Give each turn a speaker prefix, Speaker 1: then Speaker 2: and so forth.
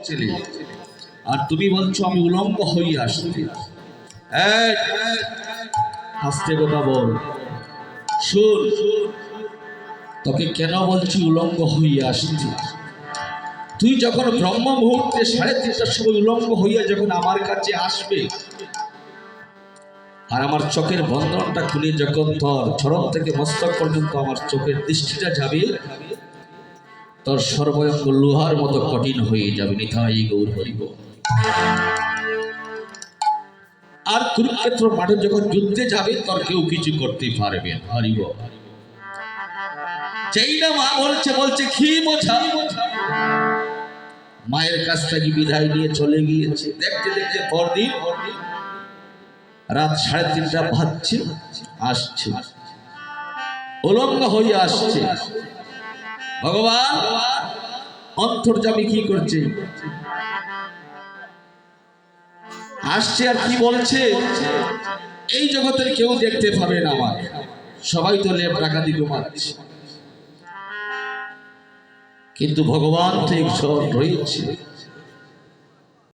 Speaker 1: ছেলে, আর তুমি বলছো আমি উলঙ্গ হয়ে আসছি। আস্তে কথা বল, শুন, তোকে কেন বলছি উলঙ্গ হয়ে আসছি? তুই যখন ব্রহ্ম মুহূর্তে 3:30টার সময় উলঙ্গ হইয়া যখন আমার কাছে আসবে, আর আমার চোখের বন্ধনটা খুলে যখন তোর চরণ থেকে মস্তক পর্যন্ত আমার চোখের দৃষ্টিটা যাবে, তোর সর্বঙ্গ লোহার মতো কঠিন হয়ে যাবে। নিতাই গৌর হরিব। আর কুরুক্ষেত্র মাঠে যখন যুদ্ধে যাবে, তোর কেউ কিছু করতে পারবে না। হরিব। যেই না মা বলছে কি বোঝা, মায়ের কাছ থেকে বিদায় নিয়ে চলে গিয়েছে। দেখতে দেখতে পরদিন রাত 3:30টা বাজছে, আসছে উলঙ্গ হয়ে আসছে। ভগবান অন্তর্যামী কি করছে? আসছে আর কি বলছে, এই জগতের কেউ দেখতে পাবে না আমার, সবাই তো লেপ ডাকাতি ঘুমাচ্ছে, কিন্তু ভগবান ঠিক সব রয়েছে।